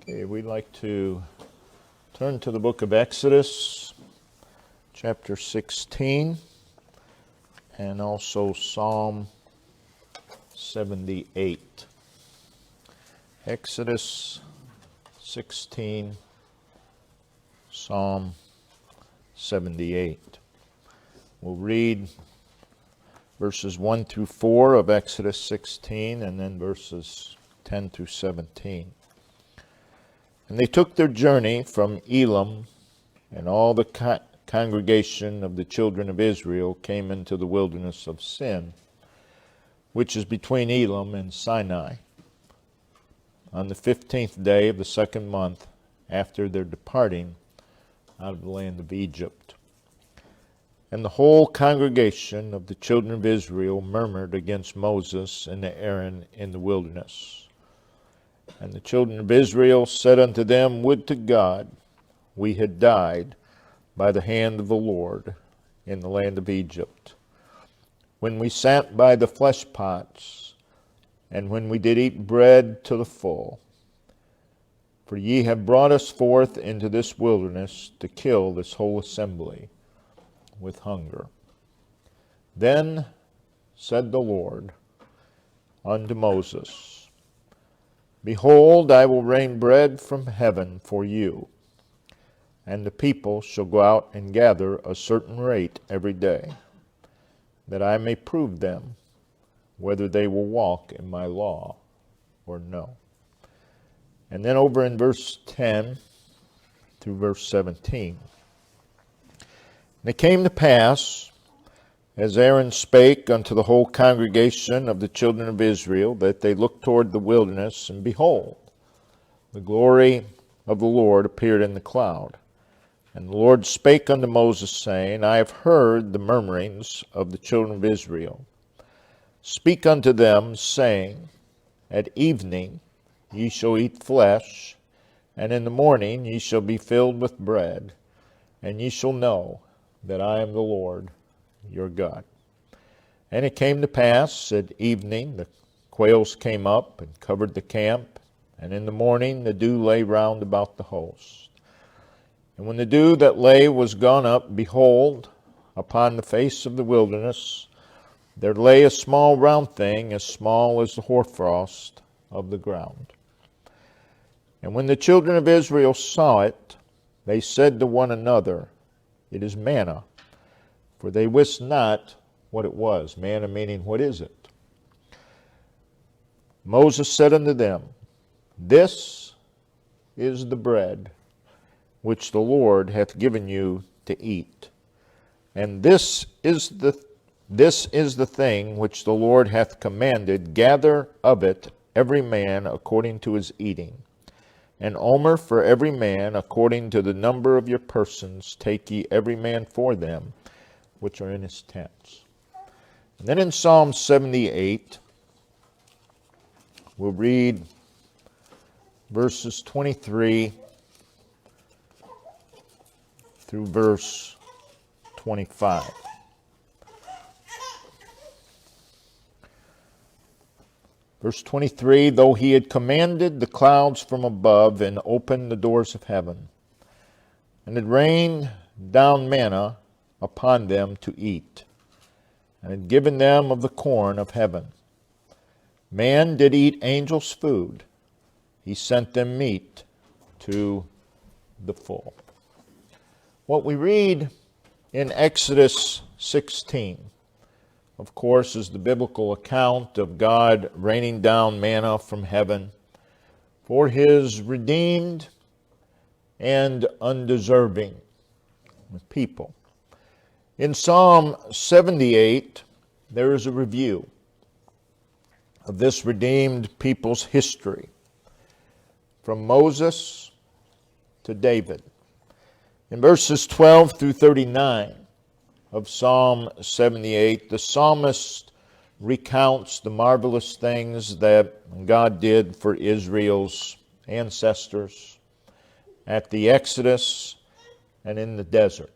Okay, we'd like to turn to the book of Exodus, chapter 16, and also Psalm 78. Exodus 16, Psalm 78. We'll read verses 1 through 4 of Exodus 16, and then verses 10 through 17. And they took their journey from Elim, and all the congregation of the children of Israel came into the wilderness of Sin, which is between Elim and Sinai, on the 15th day of the second month after their departing out of the land of Egypt. And the whole congregation of the children of Israel murmured against Moses and Aaron in the wilderness. And the children of Israel said unto them, Would to God we had died by the hand of the Lord in the land of Egypt, when we sat by the flesh pots, and when we did eat bread to the full. For ye have brought us forth into this wilderness to kill this whole assembly with hunger. Then said the Lord unto Moses, Behold, I will rain bread from heaven for you, and the people shall go out and gather a certain rate every day, that I may prove them whether they will walk in my law or no. And then over in verse 10 through verse 17. And it came to pass, as Aaron spake unto the whole congregation of the children of Israel, that they looked toward the wilderness, and behold, the glory of the Lord appeared in the cloud. And the Lord spake unto Moses, saying, I have heard the murmurings of the children of Israel. Speak unto them, saying, At evening ye shall eat flesh, and in the morning ye shall be filled with bread, and ye shall know that I am the Lord your God. And it came to pass at evening the quails came up and covered the camp, and in the morning the dew lay round about the host. And when the dew that lay was gone up, behold, upon the face of the wilderness there lay a small round thing, as small as the hoarfrost of the ground. And when the children of Israel saw it, they said to one another, It is manna. For they wist not what it was. Manna meaning, what is it? Moses said unto them, This is the bread which the Lord hath given you to eat. And this is the thing which the Lord hath commanded. Gather of it every man according to his eating. An omer for every man according to the number of your persons. Take ye every man for them which are in his tents. And then in Psalm 78, we'll read verses 23 through verse 25. Verse 23, Though he had commanded the clouds from above and opened the doors of heaven, and had rained down manna upon them to eat, and had given them of the corn of heaven. Man did eat angels' food. He sent them meat to the full. What we read in Exodus 16, of course, is the biblical account of God raining down manna from heaven for his redeemed and undeserving people. In Psalm 78, there is a review of this redeemed people's history from Moses to David. In verses 12 through 39 of Psalm 78, the psalmist recounts the marvelous things that God did for Israel's ancestors at the Exodus and in the desert.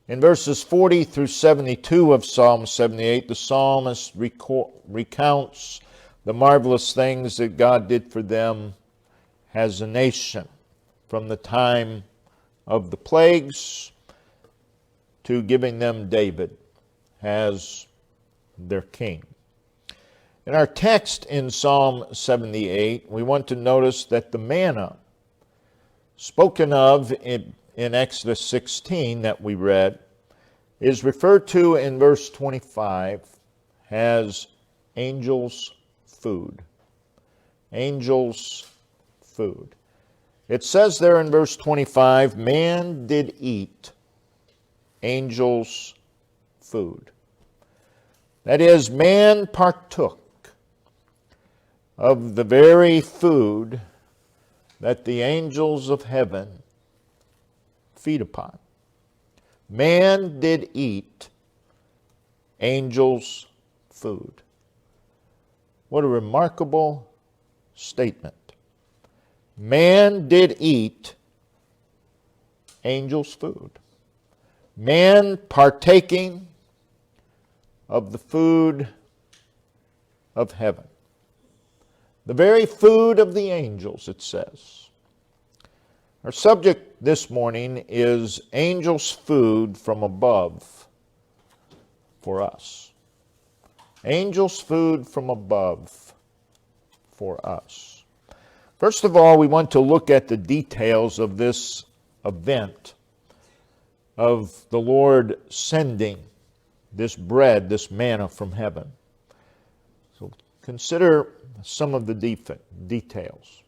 In verses 40 through 72 of Psalm 78, the psalmist recounts the marvelous things that God did for them as a nation from the time of the plagues to giving them David as their king. In our text in Psalm 78, we want to notice that the manna spoken of in Exodus 16 that we read is referred to in verse 25 as angels' food. Angels' food. It says there in verse 25, man did eat angels' food. That is, man partook of the very food that the angels of heaven feed upon. Man did eat angels' food. What a remarkable statement. Man did eat angels' food. Man partaking of the food of heaven. The very food of the angels, it says. Our subject this morning is angels' food from above for us. Angels' food from above for us. First of all, we want to look at the details of this event of the Lord sending this bread, this manna from heaven. So consider some of the details.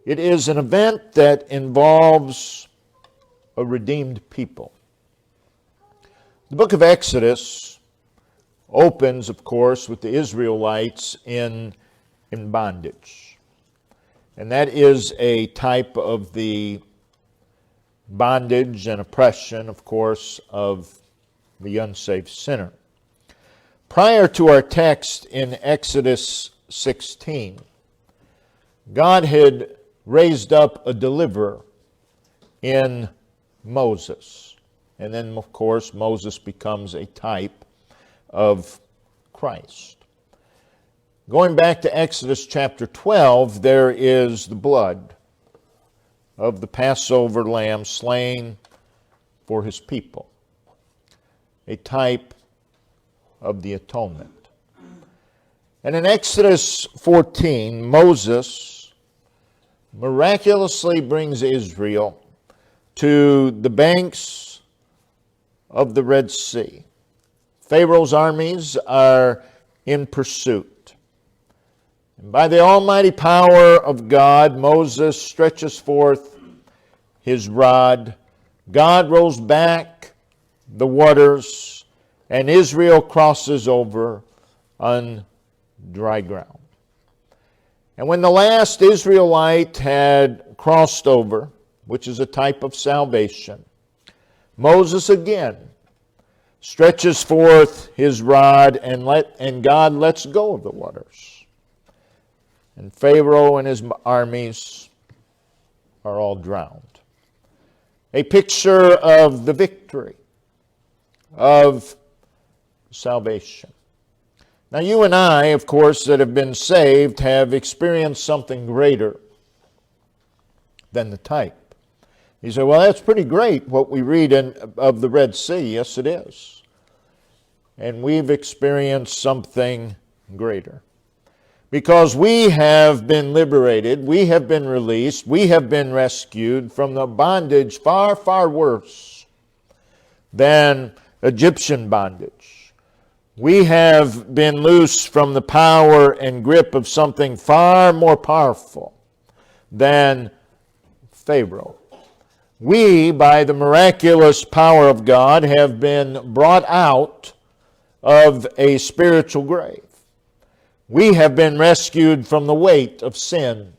It is an event that involves a redeemed people. The book of Exodus opens, of course, with the Israelites in bondage. And that is a type of the bondage and oppression, of course, of the unsaved sinner. Prior to our text in Exodus 16, God had raised up a deliverer in Moses. And then, of course, Moses becomes a type of Christ. Going back to Exodus chapter 12, there is the blood of the Passover lamb slain for his people, a type of the atonement. And in Exodus 14, Moses miraculously brings Israel to the banks of the Red Sea. Pharaoh's armies are in pursuit. And by the almighty power of God, Moses stretches forth his rod. God rolls back the waters, and Israel crosses over on dry ground. And when the last Israelite had crossed over, which is a type of salvation, Moses again stretches forth his rod, and God lets go of the waters. And Pharaoh and his armies are all drowned. A picture of the victory of salvation. Now, you and I, of course, that have been saved, have experienced something greater than the type. You say, well, that's pretty great what we read of the Red Sea. Yes, it is. And we've experienced something greater. Because we have been liberated, we have been released, we have been rescued from the bondage far, far worse than Egyptian bondage. We have been loosed from the power and grip of something far more powerful than Pharaoh. We, by the miraculous power of God, have been brought out of a spiritual grave. We have been rescued from the weight of sin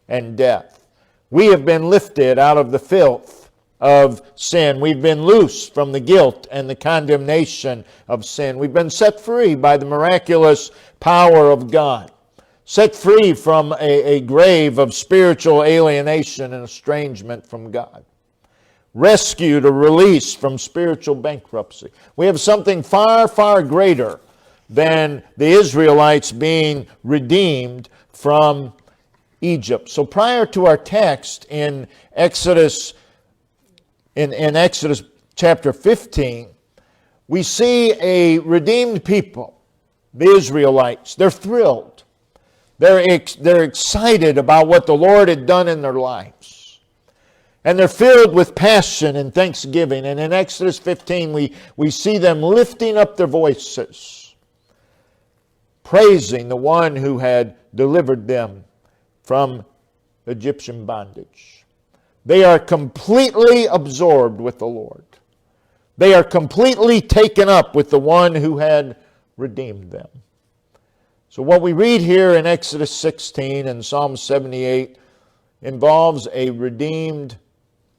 and death. We have been lifted out of the filth of sin. We've been loosed from the guilt and the condemnation of sin. We've been set free by the miraculous power of God. Set free from a grave of spiritual alienation and estrangement from God. Rescued or released from spiritual bankruptcy. We have something far, far greater than the Israelites being redeemed from Egypt. So prior to our text in Exodus, in Exodus chapter 15, we see a redeemed people, the Israelites. They're thrilled. They're excited about what the Lord had done in their lives. And they're filled with passion and thanksgiving. And in Exodus 15, we see them lifting up their voices, praising the one who had delivered them from Egyptian bondage. They are completely absorbed with the Lord. They are completely taken up with the one who had redeemed them. So what we read here in Exodus 16 and Psalm 78 involves a redeemed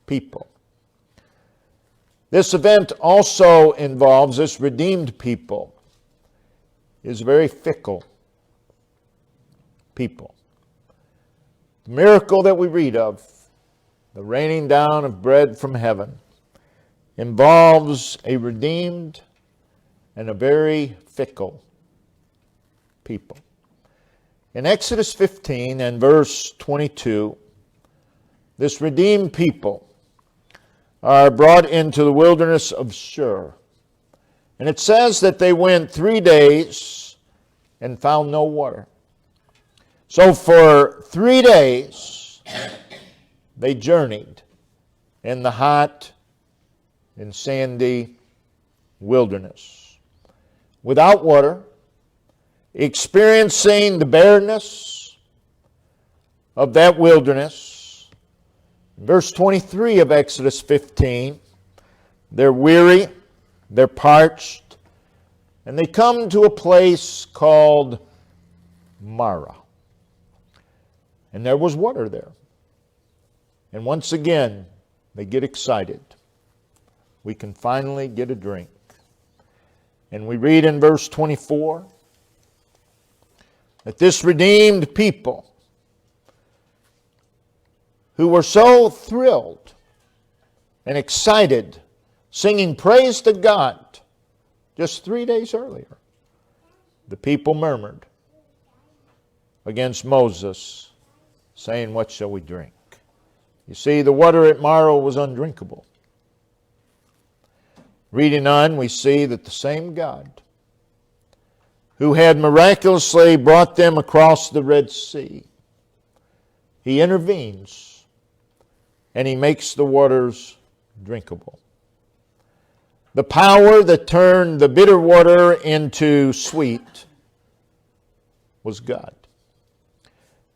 people. This event also involves, this redeemed people is a very fickle people. The miracle that we read of, the raining down of bread from heaven, involves a redeemed and a very fickle people. In Exodus 15 and verse 22, this redeemed people are brought into the wilderness of Shur. And it says that they went 3 days and found no water. So for 3 days, they journeyed in the hot and sandy wilderness, without water, experiencing the bareness of that wilderness. Verse 23 of Exodus 15, they're weary, they're parched, and they come to a place called Marah. And there was water there. And once again, they get excited. We can finally get a drink. And we read in verse 24 that this redeemed people, who were so thrilled and excited, singing praise to God just 3 days earlier, the people murmured against Moses, saying, "What shall we drink?" You see, the water at Marah was undrinkable. Reading on, we see that the same God who had miraculously brought them across the Red Sea, He intervenes and He makes the waters drinkable. The power that turned the bitter water into sweet was God.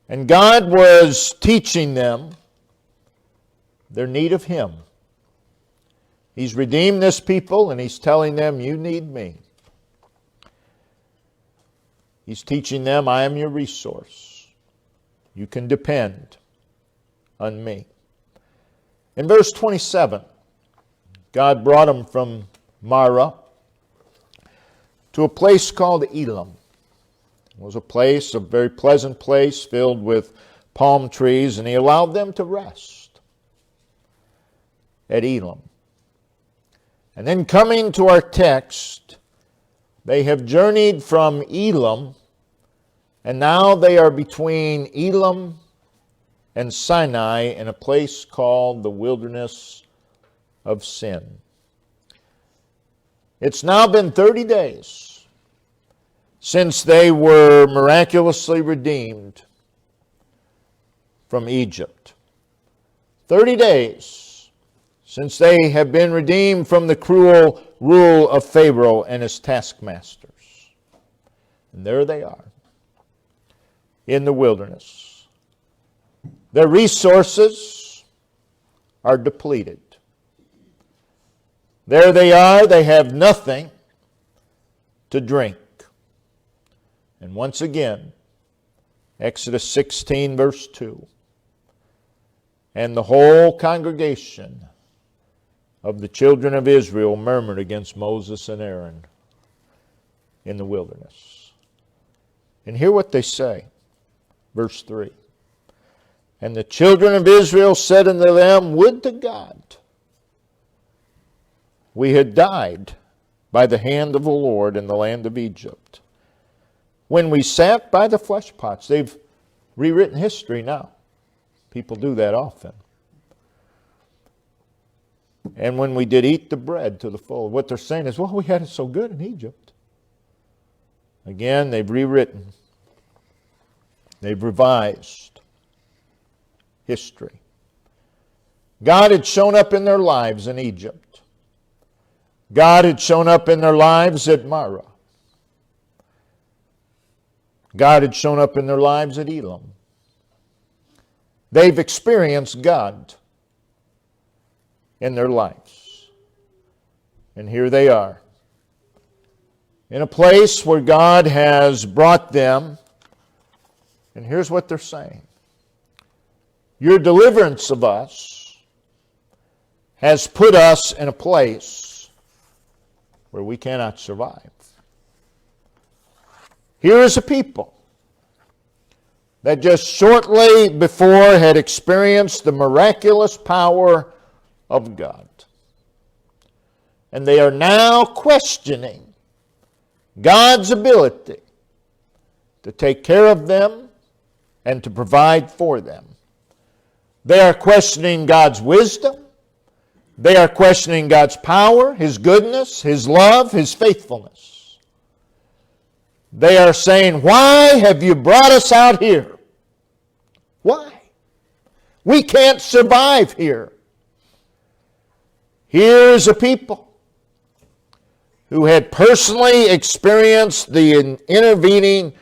And God was teaching them their need of Him. He's redeemed this people, and He's telling them, you need me. He's teaching them, I am your resource. You can depend on me. In verse 27, God brought them from Marah to a place called Elim. It was a very pleasant place filled with palm trees, and He allowed them to rest at Elim. And then coming to our text, they have journeyed from Elim, and now they are between Elim and Sinai in a place called the Wilderness of Sin. It's now been 30 days since they were miraculously redeemed from Egypt. 30 days since they have been redeemed from the cruel rule of Pharaoh and his taskmasters. And there they are in the wilderness. Their resources are depleted. There they are, they have nothing to drink. And once again, Exodus 16 verse 2, and the whole congregation of the children of Israel murmured against Moses and Aaron in the wilderness. And hear what they say. Verse 3. And the children of Israel said unto them, would to God we had died by the hand of the Lord in the land of Egypt, when we sat by the flesh pots. They've rewritten history now. People do that often. And when we did eat the bread to the full, what they're saying is, well, we had it so good in Egypt. Again, they've rewritten. They've revised history. God had shown up in their lives in Egypt. God had shown up in their lives at Marah. God had shown up in their lives at Elam. They've experienced God in their lives. And here they are, in a place where God has brought them. And here's what they're saying. Your deliverance of us has put us in a place where we cannot survive. Here is a people that just shortly before had experienced the miraculous power of God. And they are now questioning God's ability to take care of them and to provide for them. They are questioning God's wisdom. They are questioning God's power, His goodness, His love, His faithfulness. They are saying, why have you brought us out here? Why? We can't survive here. Here's a people who had personally experienced the intervening,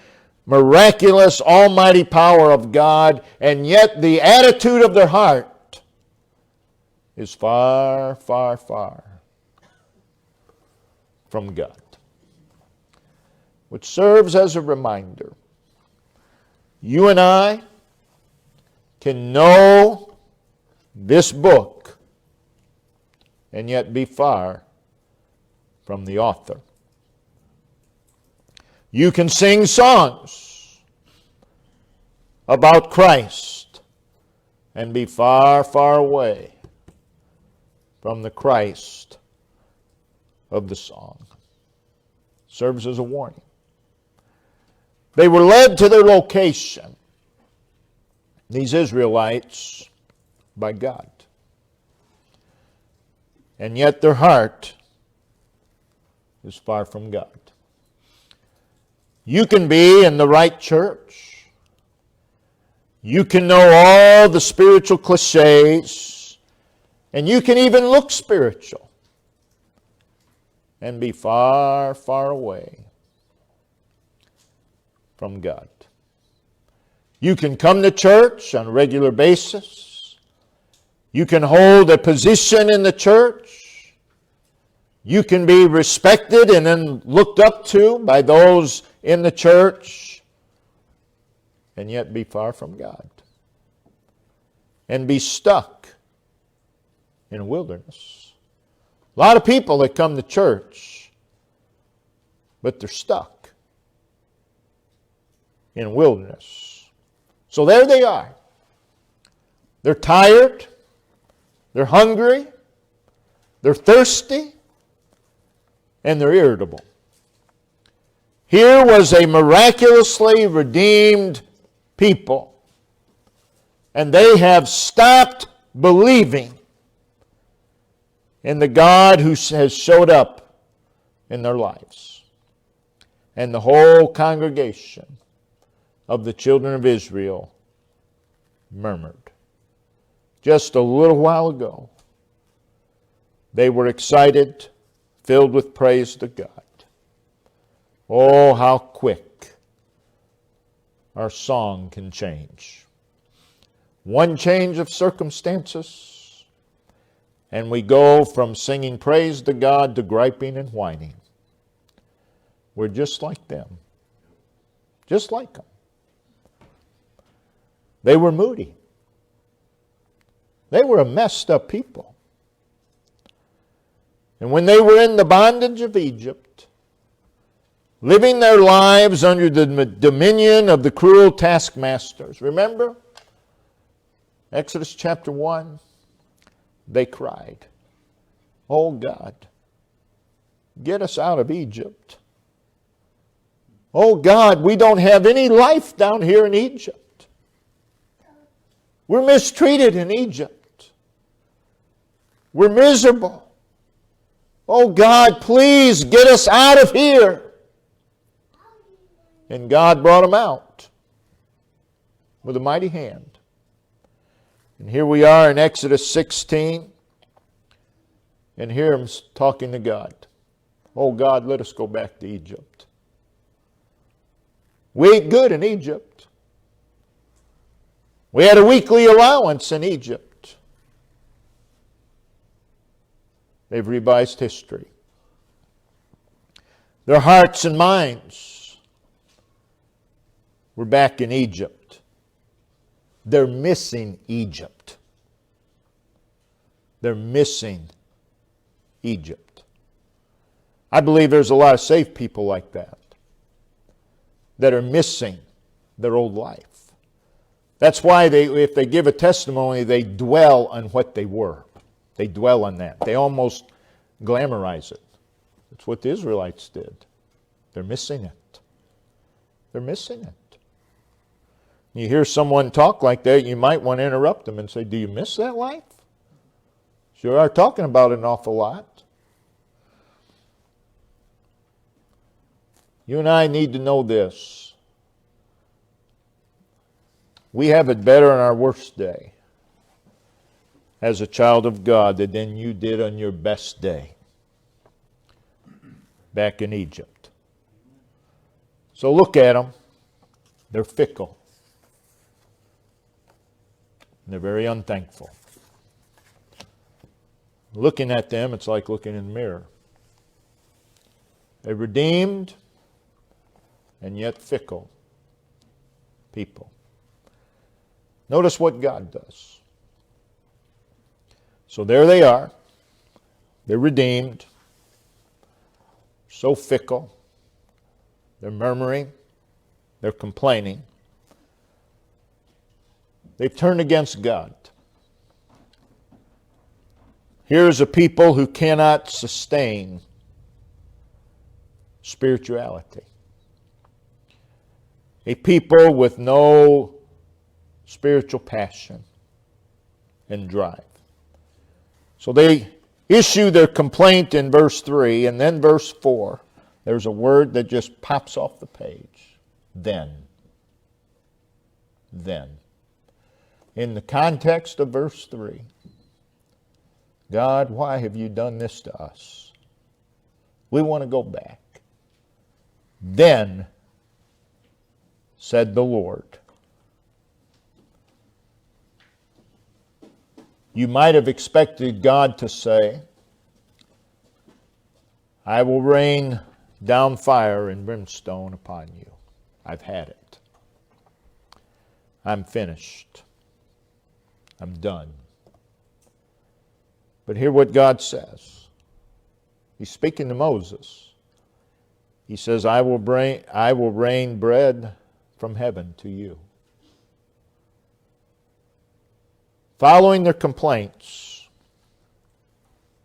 miraculous, almighty power of God, and yet the attitude of their heart is far, far, far from God. Which serves as a reminder. You and I can know this book and yet be far from the author. You can sing songs about Christ and be far, far away from the Christ of the song. Serves as a warning. They were led to their location, these Israelites, by God. And yet their heart is far from God. You can be in the right church. You can know all the spiritual cliches. And you can even look spiritual. And be far, far away from God. You can come to church on a regular basis. You can hold a position in the church. You can be respected and then looked up to by those in the church, and yet be far from God. And be stuck in a wilderness. A lot of people that come to church, but they're stuck in a wilderness. So there they are. They're tired. They're hungry. They're thirsty. And they're irritable. Here was a miraculously redeemed people. And they have stopped believing in the God who has showed up in their lives. And the whole congregation of the children of Israel murmured. Just a little while ago, they were excited, filled with praise to God. Oh, how quick our song can change. One change of circumstances, and we go from singing praise to God to griping and whining. We're just like them. Just like them. They were moody. They were a messed up people. And when they were in the bondage of Egypt, living their lives under the dominion of the cruel taskmasters, remember? Exodus chapter 1, they cried, "Oh God, get us out of Egypt. Oh God, we don't have any life down here in Egypt. We're mistreated in Egypt. We're miserable. Oh God, please get us out of here. And God brought them out with a mighty hand. And here we are in Exodus 16. And here I'm talking to God. Oh God, let us go back to Egypt. We ate good in Egypt. We had a weekly allowance in Egypt. They've revised history. Their hearts and minds were back in Egypt. They're missing Egypt. They're missing Egypt. I believe there's a lot of saved people like that are missing their old life. That's why if they give a testimony, they dwell on what they were. They dwell on that. They almost glamorize it. That's what the Israelites did. They're missing it. They're missing it. You hear someone talk like that, you might want to interrupt them and say, do you miss that life? Sure are talking about it an awful lot. You and I need to know this. We have it better on our worst day as a child of God than you did on your best day back in Egypt. So look at them. They're fickle. They're very unthankful. Looking at them, it's like looking in the mirror. They're redeemed and yet fickle people. Notice what God does. So there they are. They're redeemed. So fickle. They're murmuring. They're complaining. They've turned against God. Here's a people who cannot sustain spirituality. A people with no spiritual passion and drive. So they issue their complaint in verse 3, and then verse 4, there's a word that just pops off the page. Then. Then. In the context of verse 3, God, why have you done this to us? We want to go back. Then said the Lord. You might have expected God to say, I will rain down fire and brimstone upon you. I've had it. I'm finished. I'm done. But hear what God says. He's speaking to Moses. He says, I will rain bread from heaven to you. Following their complaints,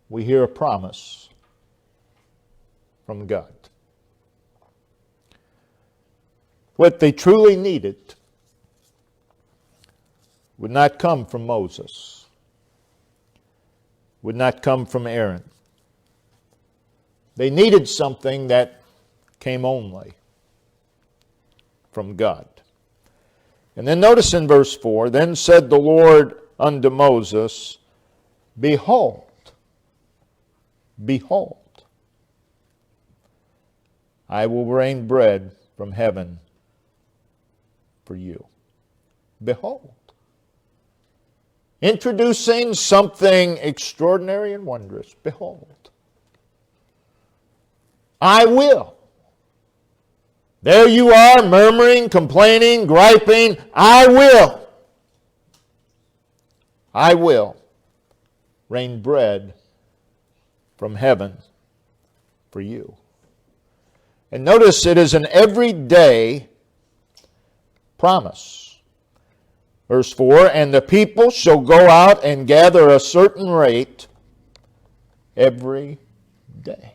we hear a promise from God. What they truly needed would not come from Moses, would not come from Aaron. They needed something that came only from God. And then notice in verse 4, then said the Lord unto Moses, behold, I will rain bread from heaven for you. Behold. Introducing something extraordinary and wondrous. Behold. I will. There you are, murmuring, complaining, griping. I will rain bread from heaven for you. And notice it is an everyday promise. Verse 4, and the people shall go out and gather a certain rate every day.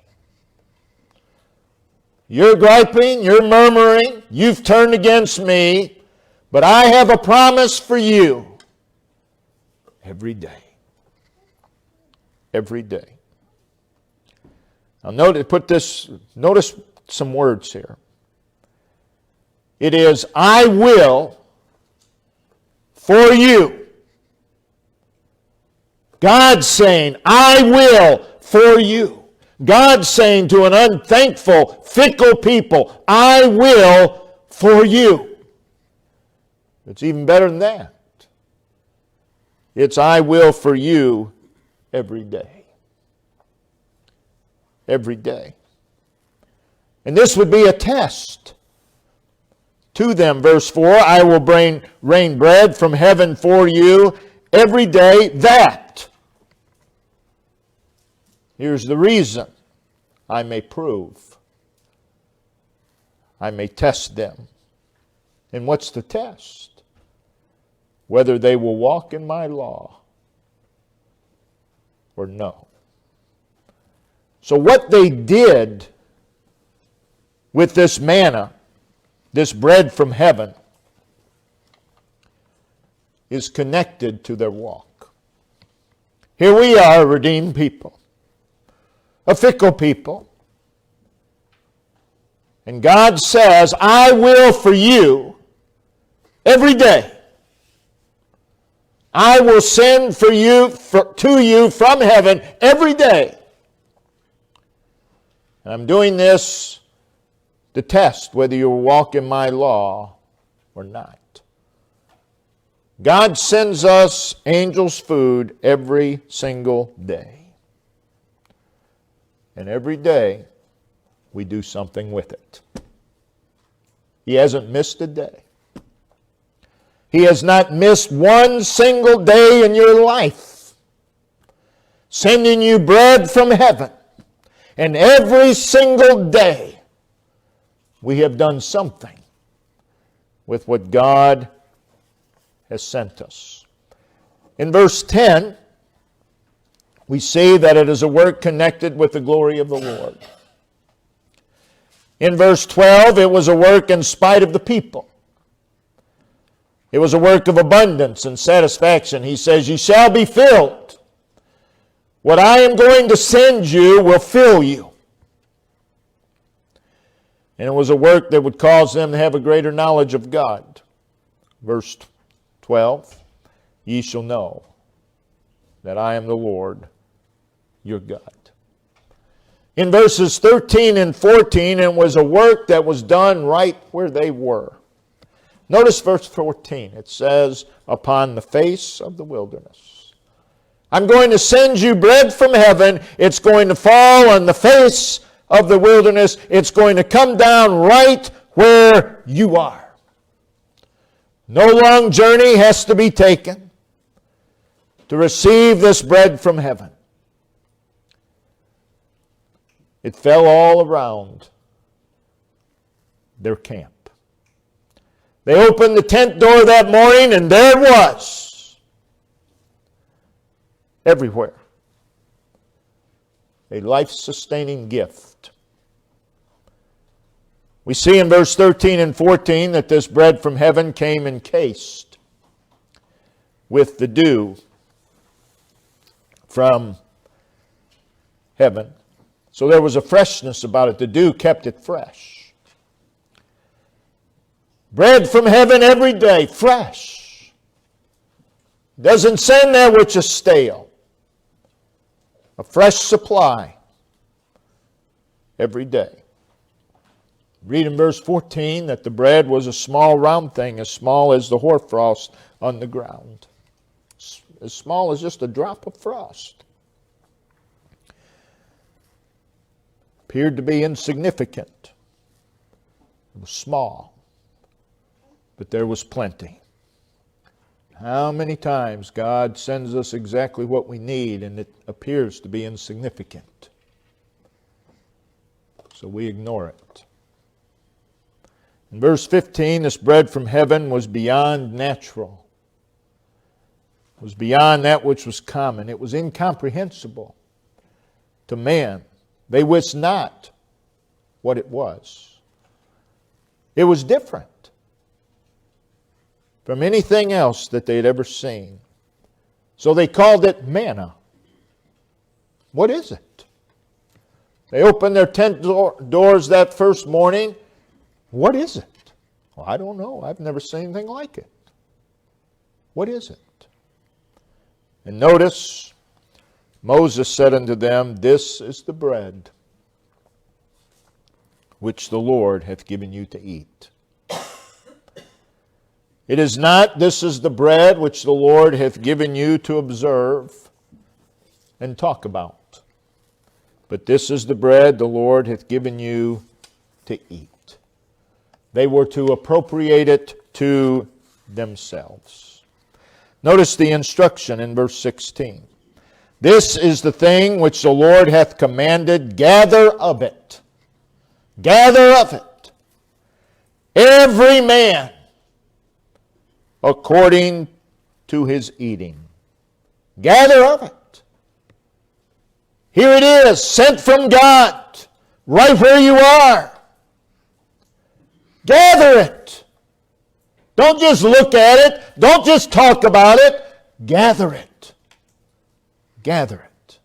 You're griping, you're murmuring, you've turned against me, but I have a promise for you. every day. Every day. Now notice some words here. It is, I will for you. God saying, I will for you. God saying to an unthankful, fickle people, I will for you. It's even better than that. It's I will for you every day. Every day. And this would be a test to them. Verse 4, I will rain bread from heaven for you every day that. Here's the reason. I may prove. I may test them. And what's the test? Whether they will walk in my law or no. So what they did with this manna, this bread from heaven, is connected to their walk. Here we are, a redeemed people, a fickle people. And God says, I will for you every day. I will send to you from heaven every day. And I'm doing this to test whether you will walk in my law or not. God sends us angels' food every single day. And every day we do something with it. He hasn't missed a day. He has not missed one single day in your life, sending you bread from heaven. And every single day, we have done something with what God has sent us. In verse 10, we see that it is a work connected with the glory of the Lord. In verse 12, it was a work in spite of the people. It was a work of abundance and satisfaction. He says, you shall be filled. What I am going to send you will fill you. And it was a work that would cause them to have a greater knowledge of God. Verse 12, ye shall know that I am the Lord your God. In verses 13 and 14, it was a work that was done right where they were. Notice verse 14. It says, upon the face of the wilderness. I'm going to send you bread from heaven. It's going to fall on the face of the wilderness. It's going to come down right where you are. No long journey has to be taken to receive this bread from heaven. It fell all around their camp. They opened the tent door that morning, and there it was. Everywhere. A life-sustaining gift. We see in verse 13 and 14 that this bread from heaven came encased with the dew from heaven. So there was a freshness about it. The dew kept it fresh. Bread from heaven every day, fresh. Doesn't send that which is stale. A fresh supply every day. Read in verse 14 that the bread was a small round thing, as small as the hoarfrost on the ground. As small as just a drop of frost. Appeared to be insignificant. It was small. But there was plenty. How many times God sends us exactly what we need and it appears to be insignificant. So we ignore it. In verse 15, this bread from heaven was beyond natural. It was beyond that which was common. It was incomprehensible to man. They wist not what it was. It was different from anything else that they'd ever seen. So they called it manna. What is it? They opened their tent doors that first morning. What is it? Well, I don't know. I've never seen anything like it. What is it? And notice, Moses said unto them, This is the bread which the Lord hath given you to eat. It is not, This is the bread which the Lord hath given you to observe and talk about. But this is the bread the Lord hath given you to eat. They were to appropriate it to themselves. Notice the instruction in verse 16. This is the thing which the Lord hath commanded, gather of it. Gather of it. Every man according to his eating. Gather of it. Here it is, sent from God, right where you are. Gather it. Don't just look at it. Don't just talk about it. Gather it. Gather it.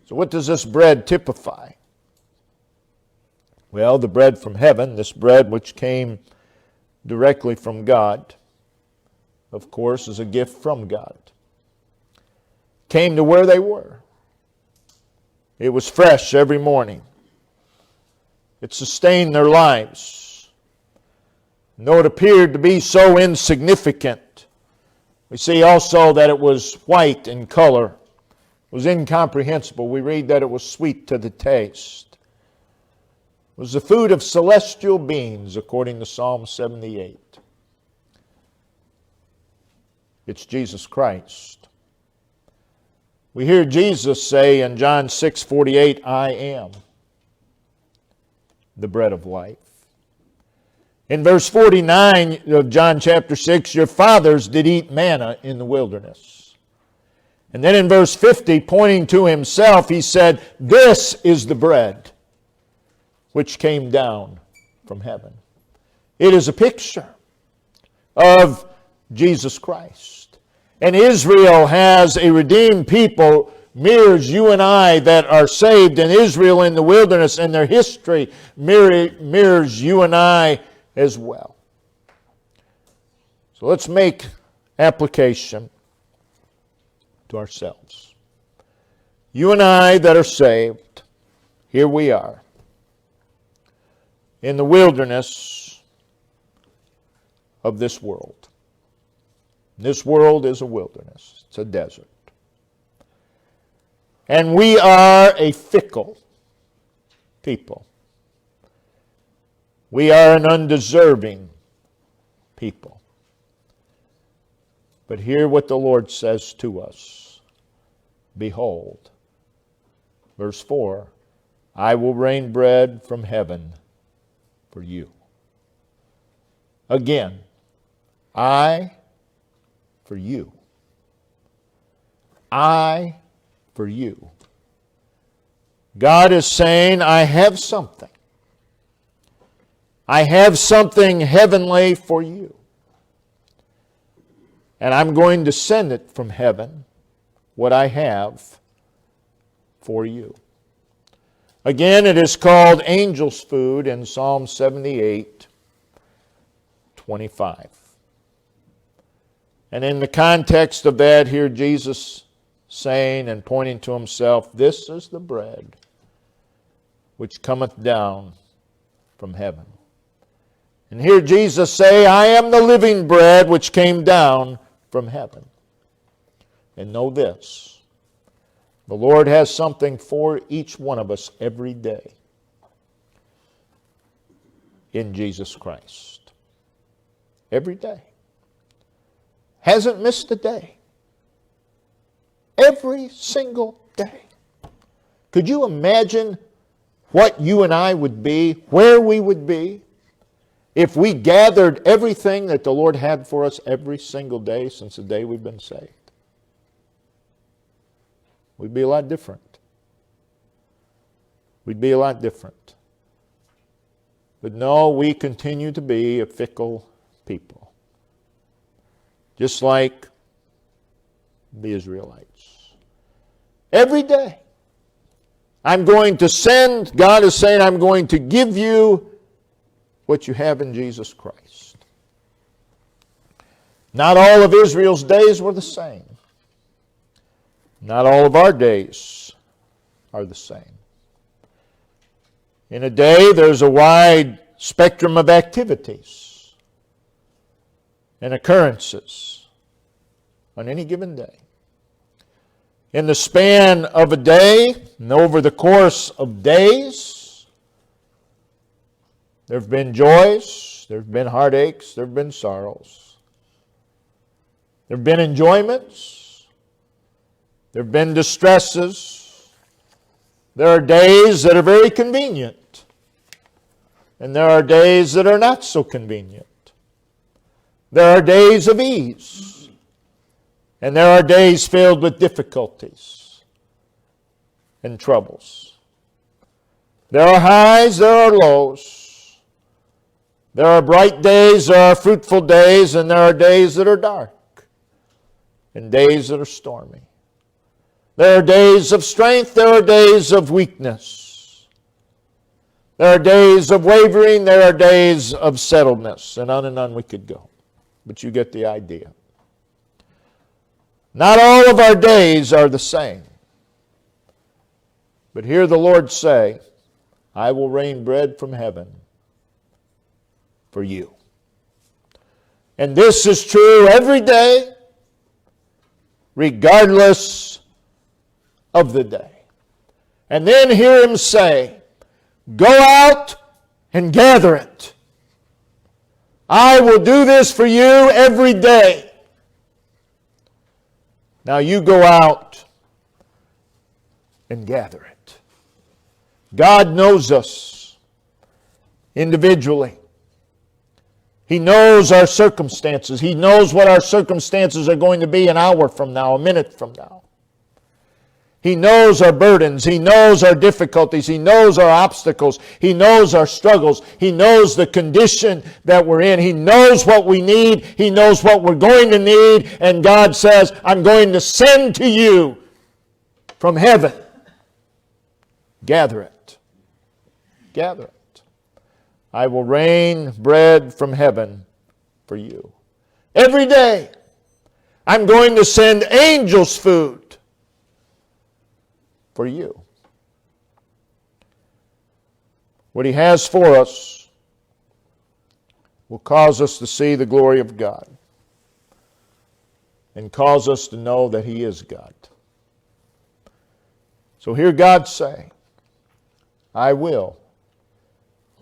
So what does this bread typify? Well, the bread from heaven, this bread which came directly from God, of course, is a gift from God. Came to where they were. It was fresh every morning. It sustained their lives. Though it appeared to be so insignificant, we see also that it was white in color. It was incomprehensible. We read that it was sweet to the taste. It was the food of celestial beings, according to Psalm 78. It's Jesus Christ. We hear Jesus say in John 6:48, I am the bread of life. In verse 49 of John chapter 6, your fathers did eat manna in the wilderness. And then in verse 50, pointing to himself, he said, this is the bread which came down from heaven. It is a picture of Jesus Christ. And Israel has a redeemed people, mirrors you and I that are saved, and Israel in the wilderness and their history mirrors you and I as well. So let's make application to ourselves. You and I that are saved, here we are in the wilderness of this world. This world is a wilderness. It's a desert. And we are a fickle people. We are an undeserving people. But hear what the Lord says to us. Behold, verse 4, I will rain bread from heaven for you. Again, I for you. I for you. God is saying, I have something. I have something heavenly for you. And I'm going to send it from heaven, what I have for you. Again, it is called angel's food in Psalm 78:25. And in the context of that, here Jesus saying and pointing to himself, this is the bread which cometh down from heaven. And here Jesus say, I am the living bread which came down from heaven. And know this, the Lord has something for each one of us every day in Jesus Christ. Every day. Hasn't missed a day. Every single day. Could you imagine what you and I would be, where we would be, if we gathered everything that the Lord had for us every single day since the day we've been saved? We'd be a lot different. We'd be a lot different. But no, we continue to be a fickle people. Just like the Israelites. Every day. I'm going to send, God is saying, I'm going to give you what you have in Jesus Christ. Not all of Israel's days were the same. Not all of our days are the same. In a day, there's a wide spectrum of activities and occurrences on any given day. In the span of a day, and over the course of days, there have been joys, there have been heartaches, there have been sorrows. There have been enjoyments, there have been distresses. There are days that are very convenient, and there are days that are not so convenient. There are days of ease, and there are days filled with difficulties and troubles. There are highs, there are lows. There are bright days, there are fruitful days, and there are days that are dark, and days that are stormy. There are days of strength, there are days of weakness. There are days of wavering, there are days of settledness, and on we could go. But you get the idea. Not all of our days are the same. But hear the Lord say, I will rain bread from heaven for you. And this is true every day, regardless of the day. And then hear Him say, go out and gather it. I will do this for you every day. Now you go out and gather it. God knows us individually. He knows our circumstances. He knows what our circumstances are going to be an hour from now, a minute from now. He knows our burdens. He knows our difficulties. He knows our obstacles. He knows our struggles. He knows the condition that we're in. He knows what we need. He knows what we're going to need. And God says, I'm going to send to you from heaven. Gather it. Gather it. I will rain bread from heaven for you. Every day, I'm going to send angels food for you. What He has for us will cause us to see the glory of God and cause us to know that He is God. So hear God say, I will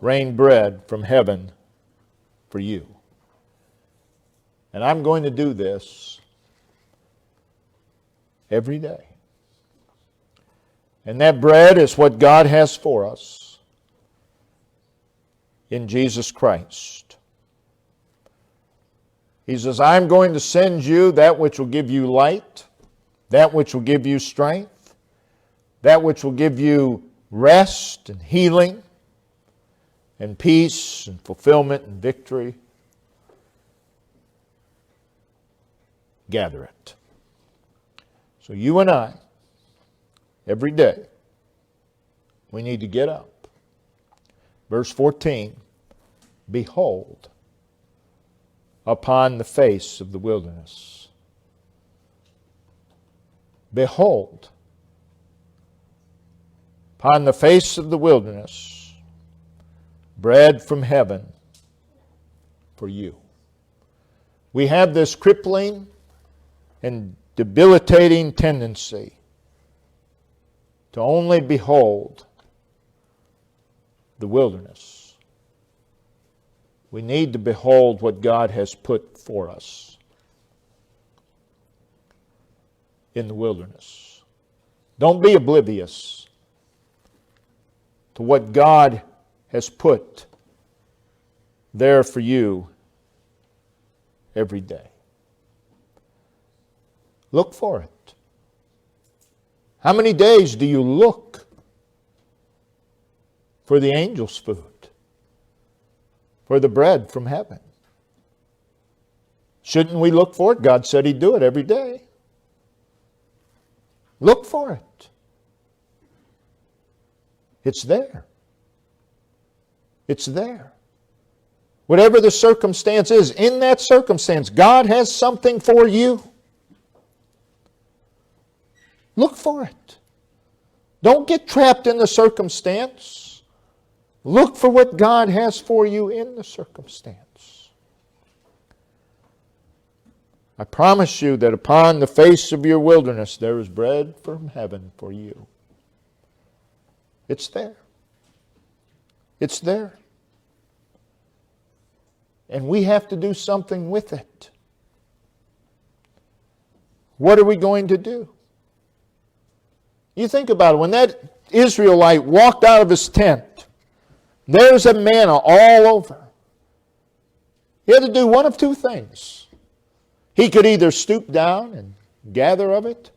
rain bread from heaven for you. And I'm going to do this every day. And that bread is what God has for us in Jesus Christ. He says, I'm going to send you that which will give you light, that which will give you strength, that which will give you rest and healing and peace and fulfillment and victory. Gather it. So you and I, every day, we need to get up. Verse 14, behold, upon the face of the wilderness. Behold, upon the face of the wilderness, bread from heaven for you. We have this crippling and debilitating tendency to only behold the wilderness. We need to behold what God has put for us in the wilderness. Don't be oblivious to what God has put there for you every day. Look for it. How many days do you look for the angel's food? For the bread from heaven? Shouldn't we look for it? God said He'd do it every day. Look for it. It's there. It's there. Whatever the circumstance is, in that circumstance, God has something for you. Look for it. Don't get trapped in the circumstance. Look for what God has for you in the circumstance. I promise you that upon the face of your wilderness there is bread from heaven for you. It's there. It's there. And we have to do something with it. What are we going to do? You think about it. When that Israelite walked out of his tent, there's a manna all over. He had to do one of two things. He could either stoop down and gather of it,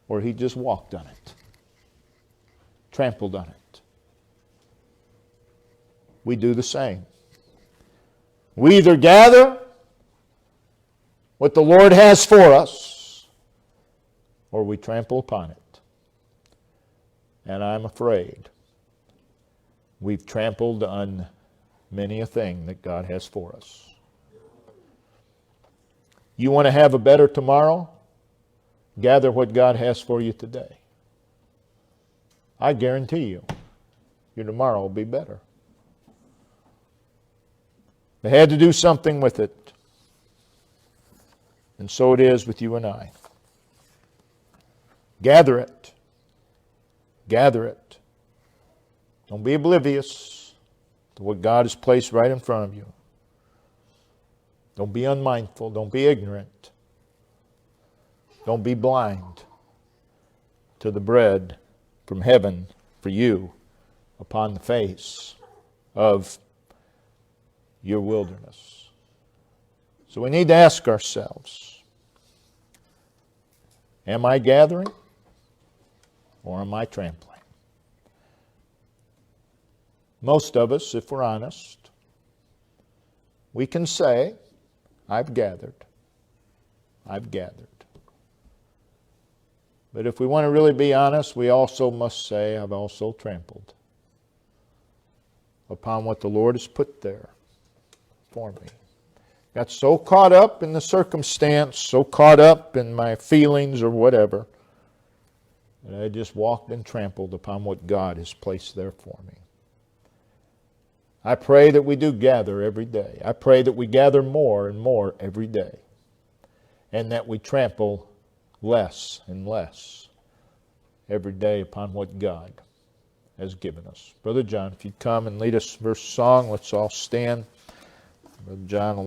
or he just walked on it, trampled on it. We do the same. We either gather what the Lord has for us, or we trample upon it. And I'm afraid we've trampled on many a thing that God has for us. You want to have a better tomorrow? Gather what God has for you today. I guarantee you, your tomorrow will be better. They had to do something with it. And so it is with you and I. Gather it. Gather it. Don't be oblivious to what God has placed right in front of you. Don't be unmindful. Don't be ignorant. Don't be blind to the bread from heaven for you upon the face of your wilderness. So we need to ask ourselves, am I gathering or am I trampling? Most of us, if we're honest, we can say, I've gathered. I've gathered. But if we want to really be honest, we also must say, I've also trampled upon what the Lord has put there for me. Got so caught up in the circumstance, so caught up in my feelings or whatever, that I just walked and trampled upon what God has placed there for me. I pray that we do gather every day. I pray that we gather more and more every day. And that we trample less and less every day upon what God has given us. Brother John, if you'd come and lead us verse song, let's all stand. Brother John will